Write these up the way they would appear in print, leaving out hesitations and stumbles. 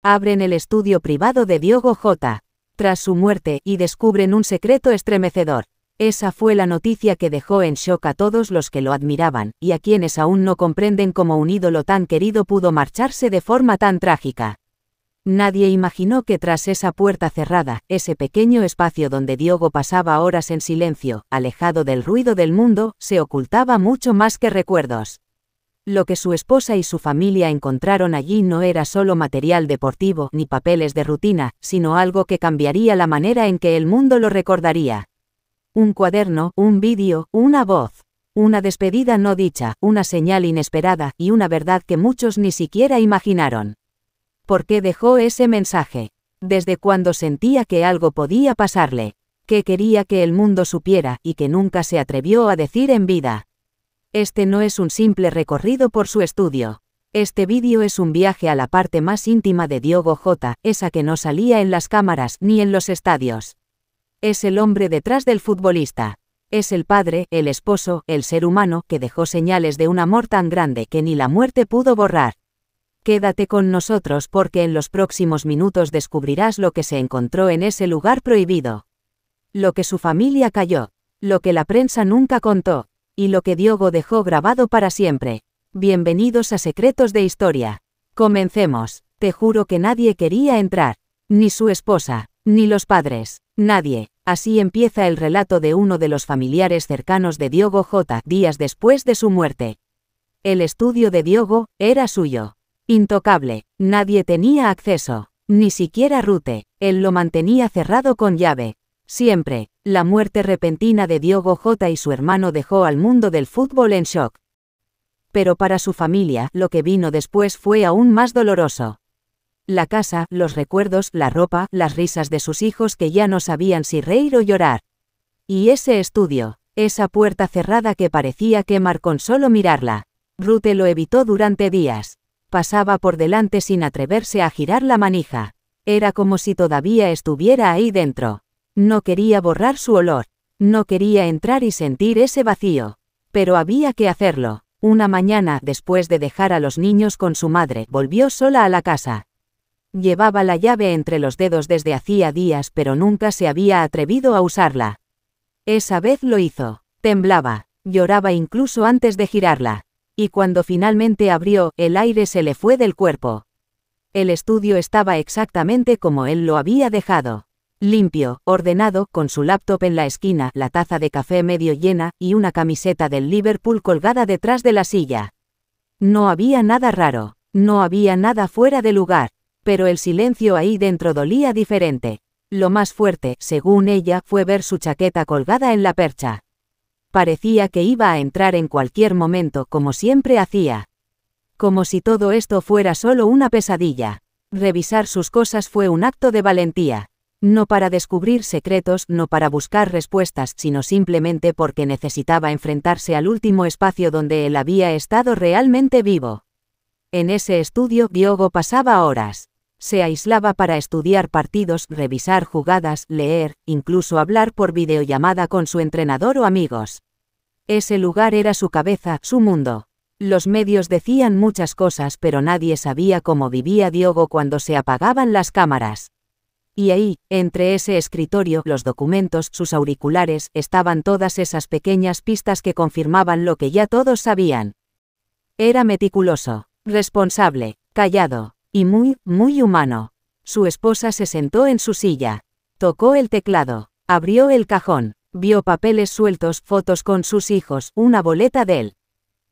Abren el estudio privado de Diogo Jota, tras su muerte, y descubren un secreto estremecedor. Esa fue la noticia que dejó en shock a todos los que lo admiraban, y a quienes aún no comprenden cómo un ídolo tan querido pudo marcharse de forma tan trágica. Nadie imaginó que tras esa puerta cerrada, ese pequeño espacio donde Diogo pasaba horas en silencio, alejado del ruido del mundo, se ocultaba mucho más que recuerdos. Lo que su esposa y su familia encontraron allí no era solo material deportivo ni papeles de rutina, sino algo que cambiaría la manera en que el mundo lo recordaría. Un cuaderno, un vídeo, una voz. Una despedida no dicha, una señal inesperada y una verdad que muchos ni siquiera imaginaron. ¿Por qué dejó ese mensaje? ¿Desde cuándo sentía que algo podía pasarle? ¿Qué quería que el mundo supiera y que nunca se atrevió a decir en vida? Este no es un simple recorrido por su estudio. Este vídeo es un viaje a la parte más íntima de Diogo Jota, esa que no salía en las cámaras ni en los estadios. Es el hombre detrás del futbolista. Es el padre, el esposo, el ser humano que dejó señales de un amor tan grande que ni la muerte pudo borrar. Quédate con nosotros porque en los próximos minutos descubrirás lo que se encontró en ese lugar prohibido. Lo que su familia calló, lo que la prensa nunca contó, y lo que Diogo dejó grabado para siempre. Bienvenidos a Secretos de Historia. Comencemos. Te juro que nadie quería entrar. Ni su esposa, ni los padres, nadie. Así empieza el relato de uno de los familiares cercanos de Diogo Jota, días después de su muerte. El estudio de Diogo era suyo. Intocable, nadie tenía acceso, ni siquiera Rute, él lo mantenía cerrado con llave. Siempre, la muerte repentina de Diogo Jota y su hermano dejó al mundo del fútbol en shock. Pero para su familia, lo que vino después fue aún más doloroso. La casa, los recuerdos, la ropa, las risas de sus hijos que ya no sabían si reír o llorar. Y ese estudio, esa puerta cerrada que parecía quemar con solo mirarla. Rute lo evitó durante días. Pasaba por delante sin atreverse a girar la manija. Era como si todavía estuviera ahí dentro. No quería borrar su olor. No quería entrar y sentir ese vacío. Pero había que hacerlo. Una mañana, después de dejar a los niños con su madre, volvió sola a la casa. Llevaba la llave entre los dedos desde hacía días, pero nunca se había atrevido a usarla. Esa vez lo hizo. Temblaba. Lloraba incluso antes de girarla. Y cuando finalmente abrió, el aire se le fue del cuerpo. El estudio estaba exactamente como él lo había dejado. Limpio, ordenado, con su laptop en la esquina, la taza de café medio llena, y una camiseta del Liverpool colgada detrás de la silla. No había nada raro, no había nada fuera de lugar, pero el silencio ahí dentro dolía diferente. Lo más fuerte, según ella, fue ver su chaqueta colgada en la percha. Parecía que iba a entrar en cualquier momento, como siempre hacía. Como si todo esto fuera solo una pesadilla. Revisar sus cosas fue un acto de valentía. No para descubrir secretos, no para buscar respuestas, sino simplemente porque necesitaba enfrentarse al último espacio donde él había estado realmente vivo. En ese estudio, Diogo pasaba horas. Se aislaba para estudiar partidos, revisar jugadas, leer, incluso hablar por videollamada con su entrenador o amigos. Ese lugar era su cabeza, su mundo. Los medios decían muchas cosas, pero nadie sabía cómo vivía Diogo cuando se apagaban las cámaras. Y ahí, entre ese escritorio, los documentos, sus auriculares, estaban todas esas pequeñas pistas que confirmaban lo que ya todos sabían. Era meticuloso, responsable, callado, y muy, muy humano. Su esposa se sentó en su silla. Tocó el teclado, abrió el cajón, vio papeles sueltos, fotos con sus hijos, una boleta del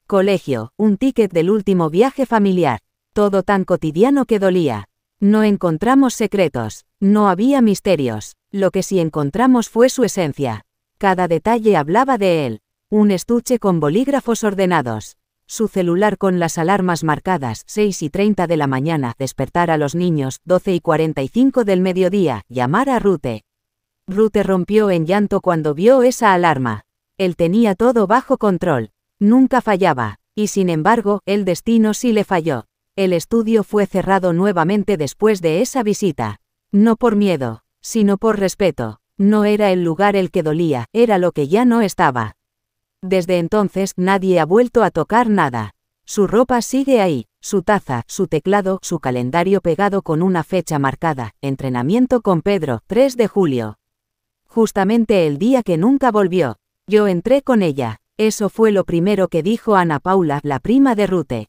colegio, un ticket del último viaje familiar. Todo tan cotidiano que dolía. No encontramos secretos, no había misterios. Lo que sí encontramos fue su esencia. Cada detalle hablaba de él. Un estuche con bolígrafos ordenados. Su celular con las alarmas marcadas, 6:30 de la mañana, despertar a los niños, 12:45 del mediodía, llamar a Rute. Rute rompió en llanto cuando vio esa alarma. Él tenía todo bajo control. Nunca fallaba. Y sin embargo, el destino sí le falló. El estudio fue cerrado nuevamente después de esa visita. No por miedo, sino por respeto. No era el lugar el que dolía, era lo que ya no estaba. Desde entonces nadie ha vuelto a tocar nada. Su ropa sigue ahí, su taza, su teclado, su calendario pegado con una fecha marcada, entrenamiento con Pedro, 3 de julio. Justamente el día que nunca volvió. Yo entré con ella. Eso fue lo primero que dijo Ana Paula, la prima de Rute.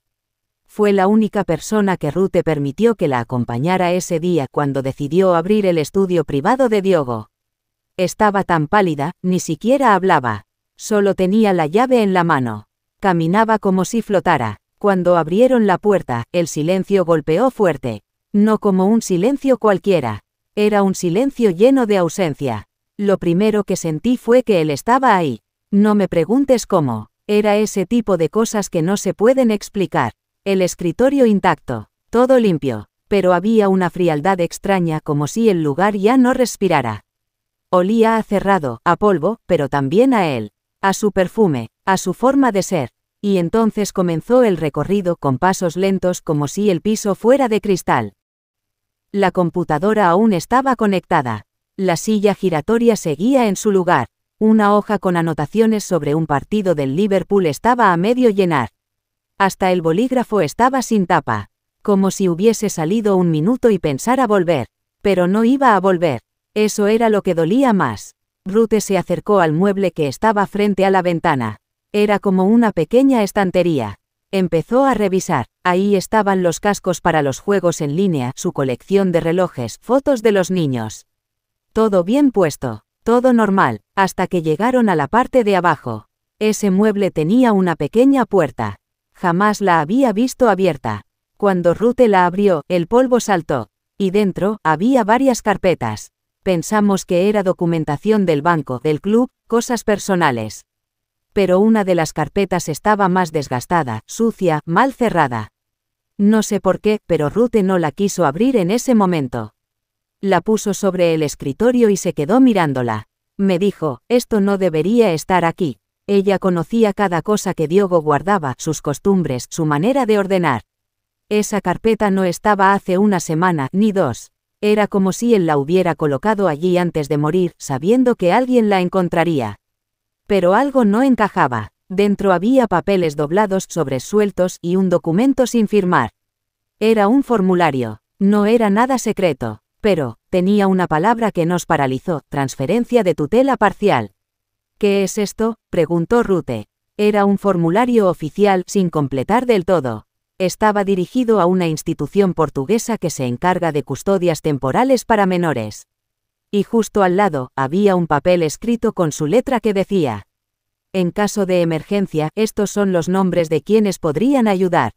Fue la única persona que Rute permitió que la acompañara ese día cuando decidió abrir el estudio privado de Diogo. Estaba tan pálida, ni siquiera hablaba. Solo tenía la llave en la mano. Caminaba como si flotara. Cuando abrieron la puerta, el silencio golpeó fuerte. No como un silencio cualquiera. Era un silencio lleno de ausencia. Lo primero que sentí fue que él estaba ahí. No me preguntes cómo. Era ese tipo de cosas que no se pueden explicar. El escritorio intacto. Todo limpio. Pero había una frialdad extraña como si el lugar ya no respirara. Olía a cerrado, a polvo, pero también a él. A su perfume, a su forma de ser. Y entonces comenzó el recorrido con pasos lentos como si el piso fuera de cristal. La computadora aún estaba conectada. La silla giratoria seguía en su lugar. Una hoja con anotaciones sobre un partido del Liverpool estaba a medio llenar. Hasta el bolígrafo estaba sin tapa. Como si hubiese salido un minuto y pensara volver. Pero no iba a volver. Eso era lo que dolía más. Rute se acercó al mueble que estaba frente a la ventana. Era como una pequeña estantería. Empezó a revisar. Ahí estaban los cascos para los juegos en línea, su colección de relojes, fotos de los niños. Todo bien puesto, todo normal, hasta que llegaron a la parte de abajo. Ese mueble tenía una pequeña puerta. Jamás la había visto abierta. Cuando Rute la abrió, el polvo saltó. Y dentro, había varias carpetas. Pensamos que era documentación del banco, del club, cosas personales. Pero una de las carpetas estaba más desgastada, sucia, mal cerrada. No sé por qué, pero Rute no la quiso abrir en ese momento. La puso sobre el escritorio y se quedó mirándola. Me dijo, esto no debería estar aquí. Ella conocía cada cosa que Diogo guardaba, sus costumbres, su manera de ordenar. Esa carpeta no estaba hace una semana, ni dos. Era como si él la hubiera colocado allí antes de morir, sabiendo que alguien la encontraría. Pero algo no encajaba. Dentro había papeles doblados, sobresueltos y un documento sin firmar. Era un formulario. No era nada secreto. Pero, tenía una palabra que nos paralizó, transferencia de tutela parcial. ¿Qué es esto?, preguntó Rute. Era un formulario oficial, sin completar del todo. Estaba dirigido a una institución portuguesa que se encarga de custodias temporales para menores. Y justo al lado, había un papel escrito con su letra que decía: en caso de emergencia, estos son los nombres de quienes podrían ayudar.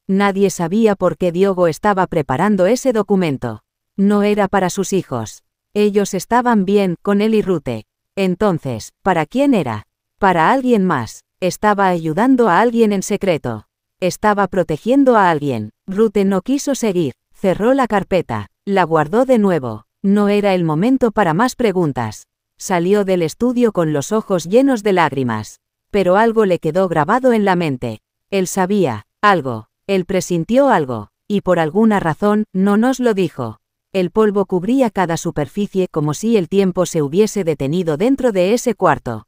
Nadie sabía por qué Diogo estaba preparando ese documento. No era para sus hijos. Ellos estaban bien, con él y Rute. Entonces, ¿para quién era? Para alguien más. Estaba ayudando a alguien en secreto. Estaba protegiendo a alguien. Rute no quiso seguir. Cerró la carpeta. La guardó de nuevo. No era el momento para más preguntas. Salió del estudio con los ojos llenos de lágrimas. Pero algo le quedó grabado en la mente. Él sabía algo. Él presintió algo. Y por alguna razón, no nos lo dijo. El polvo cubría cada superficie como si el tiempo se hubiese detenido dentro de ese cuarto.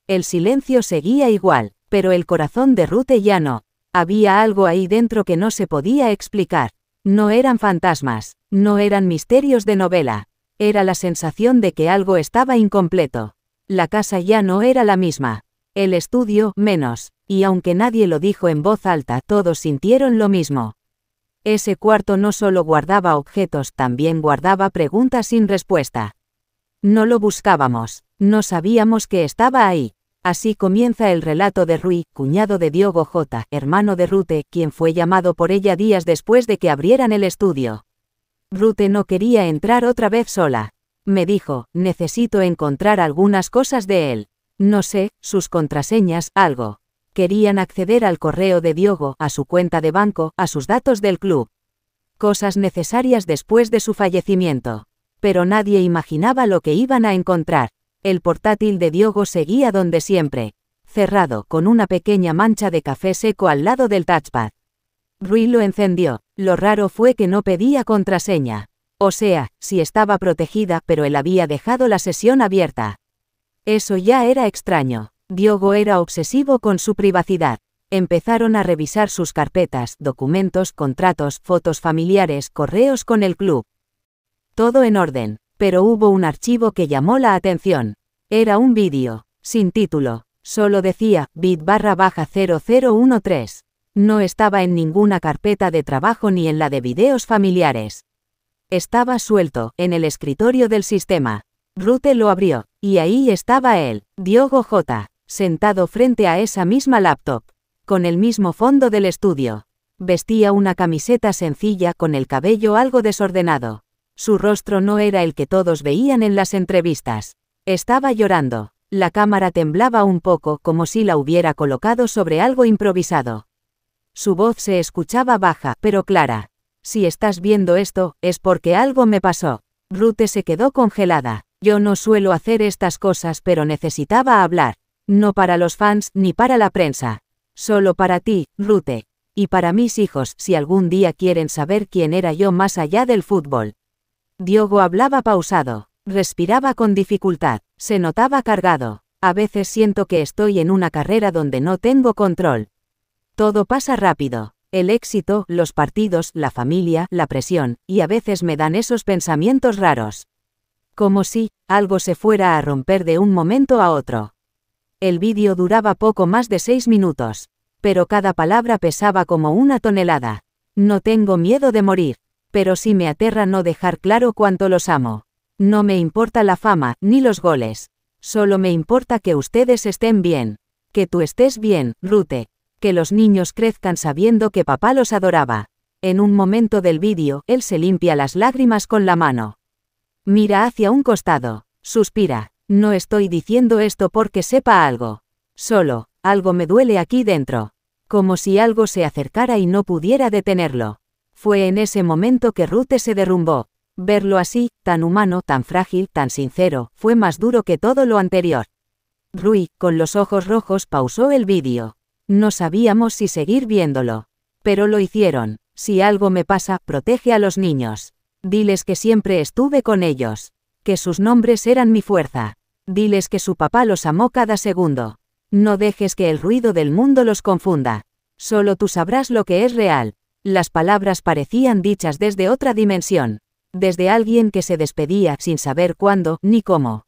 El silencio seguía igual, pero el corazón de Rute ya no. Había algo ahí dentro que no se podía explicar. No eran fantasmas, no eran misterios de novela. Era la sensación de que algo estaba incompleto. La casa ya no era la misma. El estudio, menos. Y aunque nadie lo dijo en voz alta, todos sintieron lo mismo. Ese cuarto no solo guardaba objetos, también guardaba preguntas sin respuesta. No lo buscábamos, no sabíamos que estaba ahí. Así comienza el relato de Rui, cuñado de Diogo J., hermano de Rute, quien fue llamado por ella días después de que abrieran el estudio. Rute no quería entrar otra vez sola. Me dijo, necesito encontrar algunas cosas de él. No sé, sus contraseñas, algo. Querían acceder al correo de Diogo, a su cuenta de banco, a sus datos del club. Cosas necesarias después de su fallecimiento. Pero nadie imaginaba lo que iban a encontrar. El portátil de Diogo seguía donde siempre. Cerrado, con una pequeña mancha de café seco al lado del touchpad. Rui lo encendió. Lo raro fue que no pedía contraseña. O sea, sí estaba protegida, pero él había dejado la sesión abierta. Eso ya era extraño. Diogo era obsesivo con su privacidad. Empezaron a revisar sus carpetas, documentos, contratos, fotos familiares, correos con el club. Todo en orden, pero hubo un archivo que llamó la atención. Era un vídeo, sin título, solo decía bit_0013. No estaba en ninguna carpeta de trabajo ni en la de videos familiares. Estaba suelto, en el escritorio del sistema. Ruth lo abrió, y ahí estaba él, Diogo J., sentado frente a esa misma laptop, con el mismo fondo del estudio. Vestía una camiseta sencilla con el cabello algo desordenado. Su rostro no era el que todos veían en las entrevistas. Estaba llorando. La cámara temblaba un poco como si la hubiera colocado sobre algo improvisado. Su voz se escuchaba baja, pero clara. Si estás viendo esto, es porque algo me pasó. Ruth se quedó congelada. Yo no suelo hacer estas cosas, pero necesitaba hablar. No para los fans, ni para la prensa. Solo para ti, Ruth. Y para mis hijos, si algún día quieren saber quién era yo más allá del fútbol. Diogo hablaba pausado. Respiraba con dificultad. Se notaba cargado. A veces siento que estoy en una carrera donde no tengo control. Todo pasa rápido. El éxito, los partidos, la familia, la presión, y a veces me dan esos pensamientos raros. Como si algo se fuera a romper de un momento a otro. El vídeo duraba poco más de 6 minutos. Pero cada palabra pesaba como una tonelada. No tengo miedo de morir. Pero sí me aterra no dejar claro cuánto los amo. No me importa la fama, ni los goles. Solo me importa que ustedes estén bien. Que tú estés bien, Ruth. Que los niños crezcan sabiendo que papá los adoraba. En un momento del vídeo, él se limpia las lágrimas con la mano. Mira hacia un costado. Suspira. No estoy diciendo esto porque sepa algo. Solo, algo me duele aquí dentro. Como si algo se acercara y no pudiera detenerlo. Fue en ese momento que Ruth se derrumbó. Verlo así, tan humano, tan frágil, tan sincero, fue más duro que todo lo anterior. Rui, con los ojos rojos, pausó el vídeo. No sabíamos si seguir viéndolo. Pero lo hicieron. Si algo me pasa, protege a los niños. Diles que siempre estuve con ellos. Que sus nombres eran mi fuerza. Diles que su papá los amó cada segundo. No dejes que el ruido del mundo los confunda. Solo tú sabrás lo que es real. Las palabras parecían dichas desde otra dimensión. Desde alguien que se despedía sin saber cuándo ni cómo.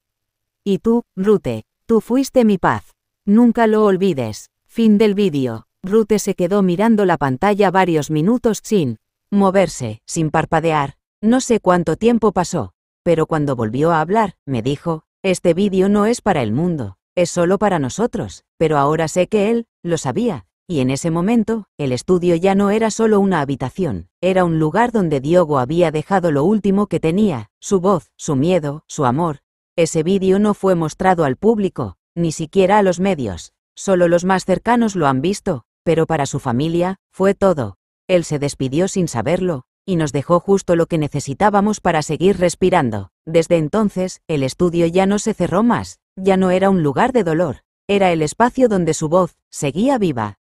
Y tú, Ruth, tú fuiste mi paz. Nunca lo olvides. Fin del vídeo. Ruth se quedó mirando la pantalla varios minutos sin moverse, sin parpadear. No sé cuánto tiempo pasó, pero cuando volvió a hablar, me dijo, este vídeo no es para el mundo, es solo para nosotros, pero ahora sé que él lo sabía, y en ese momento, el estudio ya no era solo una habitación, era un lugar donde Diogo había dejado lo último que tenía, su voz, su miedo, su amor. Ese vídeo no fue mostrado al público, ni siquiera a los medios. Solo los más cercanos lo han visto, pero para su familia, fue todo. Él se despidió sin saberlo, y nos dejó justo lo que necesitábamos para seguir respirando. Desde entonces, el estudio ya no se cerró más, ya no era un lugar de dolor, era el espacio donde su voz seguía viva.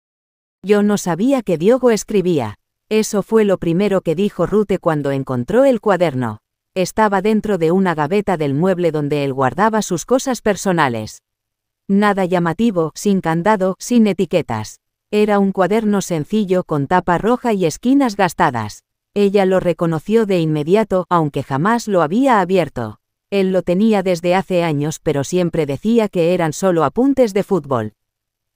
Yo no sabía que Diogo escribía. Eso fue lo primero que dijo Ruth cuando encontró el cuaderno. Estaba dentro de una gaveta del mueble donde él guardaba sus cosas personales. Nada llamativo, sin candado, sin etiquetas. Era un cuaderno sencillo con tapa roja y esquinas gastadas. Ella lo reconoció de inmediato, aunque jamás lo había abierto. Él lo tenía desde hace años, pero siempre decía que eran solo apuntes de fútbol.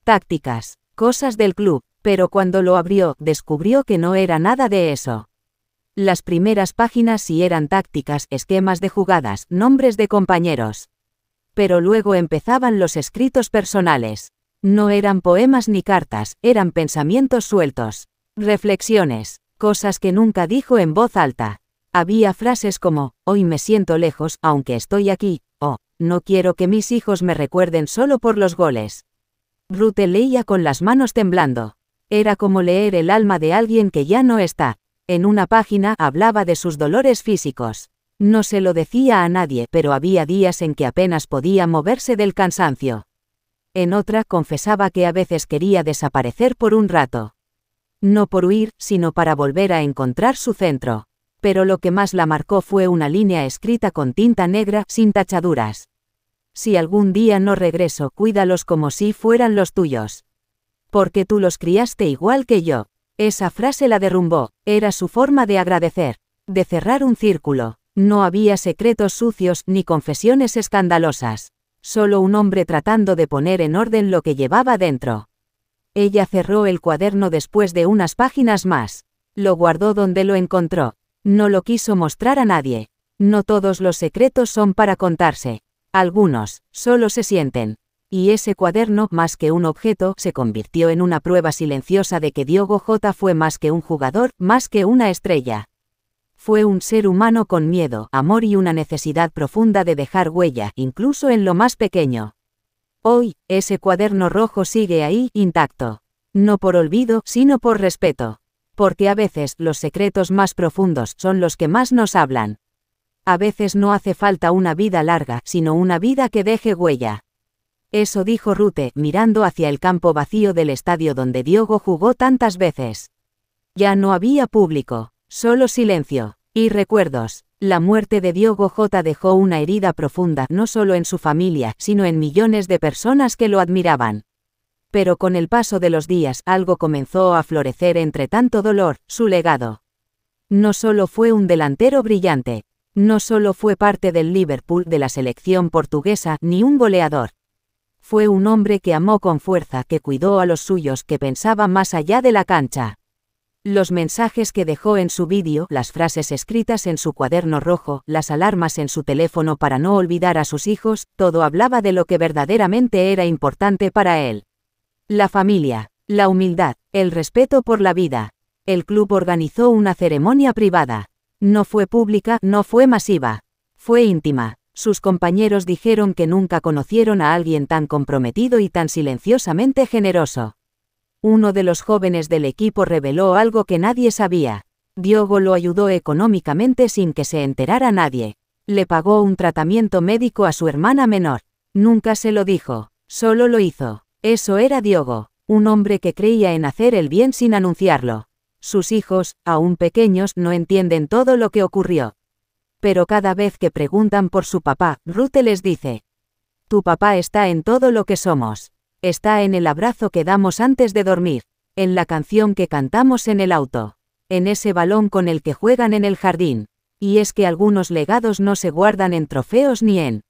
Tácticas, cosas del club, pero cuando lo abrió, descubrió que no era nada de eso. Las primeras páginas sí eran tácticas, esquemas de jugadas, nombres de compañeros. Pero luego empezaban los escritos personales. No eran poemas ni cartas, eran pensamientos sueltos. Reflexiones, cosas que nunca dijo en voz alta. Había frases como, hoy me siento lejos, aunque estoy aquí, o, no quiero que mis hijos me recuerden solo por los goles. Ruth leía con las manos temblando. Era como leer el alma de alguien que ya no está. En una página hablaba de sus dolores físicos. No se lo decía a nadie, pero había días en que apenas podía moverse del cansancio. En otra confesaba que a veces quería desaparecer por un rato. No por huir, sino para volver a encontrar su centro. Pero lo que más la marcó fue una línea escrita con tinta negra, sin tachaduras. Si algún día no regreso, cuídalos como si fueran los tuyos. Porque tú los criaste igual que yo. Esa frase la derrumbó. Era su forma de agradecer, de cerrar un círculo. No había secretos sucios ni confesiones escandalosas. Solo un hombre tratando de poner en orden lo que llevaba dentro. Ella cerró el cuaderno después de unas páginas más. Lo guardó donde lo encontró. No lo quiso mostrar a nadie. No todos los secretos son para contarse. Algunos, solo se sienten. Y ese cuaderno, más que un objeto, se convirtió en una prueba silenciosa de que Diogo Jota fue más que un jugador, más que una estrella. Fue un ser humano con miedo, amor y una necesidad profunda de dejar huella, incluso en lo más pequeño. Hoy, ese cuaderno rojo sigue ahí, intacto. No por olvido, sino por respeto. Porque a veces los secretos más profundos son los que más nos hablan. A veces no hace falta una vida larga, sino una vida que deje huella. Eso dijo Rutte, mirando hacia el campo vacío del estadio donde Diogo jugó tantas veces. Ya no había público, solo silencio y recuerdos. La muerte de Diogo Jota dejó una herida profunda no solo en su familia, sino en millones de personas que lo admiraban. Pero con el paso de los días algo comenzó a florecer entre tanto dolor, su legado. No solo fue un delantero brillante, no solo fue parte del Liverpool de la selección portuguesa, ni un goleador. Fue un hombre que amó con fuerza, que cuidó a los suyos, que pensaba más allá de la cancha. Los mensajes que dejó en su vídeo, las frases escritas en su cuaderno rojo, las alarmas en su teléfono para no olvidar a sus hijos, todo hablaba de lo que verdaderamente era importante para él. La familia, la humildad, el respeto por la vida. El club organizó una ceremonia privada. No fue pública, no fue masiva. Fue íntima. Sus compañeros dijeron que nunca conocieron a alguien tan comprometido y tan silenciosamente generoso. Uno de los jóvenes del equipo reveló algo que nadie sabía. Diogo lo ayudó económicamente sin que se enterara nadie. Le pagó un tratamiento médico a su hermana menor. Nunca se lo dijo, solo lo hizo. Eso era Diogo, un hombre que creía en hacer el bien sin anunciarlo. Sus hijos, aún pequeños, no entienden todo lo que ocurrió. Pero cada vez que preguntan por su papá, Rutte les dice: tu papá está en todo lo que somos. Está en el abrazo que damos antes de dormir, en la canción que cantamos en el auto, en ese balón con el que juegan en el jardín. Y es que algunos legados no se guardan en trofeos ni en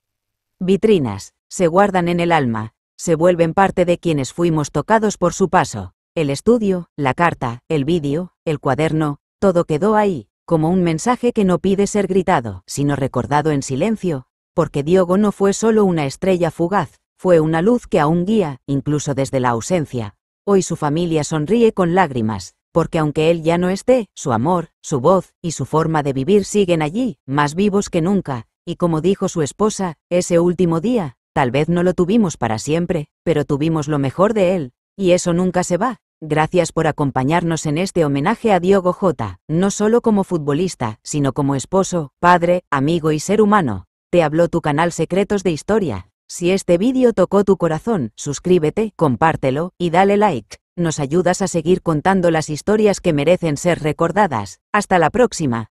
vitrinas, se guardan en el alma, se vuelven parte de quienes fuimos tocados por su paso. El estudio, la carta, el vídeo, el cuaderno, todo quedó ahí, como un mensaje que no pide ser gritado, sino recordado en silencio, porque Diogo no fue solo una estrella fugaz, fue una luz que aún guía, incluso desde la ausencia. Hoy su familia sonríe con lágrimas, porque aunque él ya no esté, su amor, su voz y su forma de vivir siguen allí, más vivos que nunca, y como dijo su esposa, ese último día, tal vez no lo tuvimos para siempre, pero tuvimos lo mejor de él, y eso nunca se va. Gracias por acompañarnos en este homenaje a Diogo Jota, no solo como futbolista, sino como esposo, padre, amigo y ser humano. Te habló tu canal Secretos de Historia. Si este vídeo tocó tu corazón, suscríbete, compártelo, y dale like. Nos ayudas a seguir contando las historias que merecen ser recordadas. Hasta la próxima.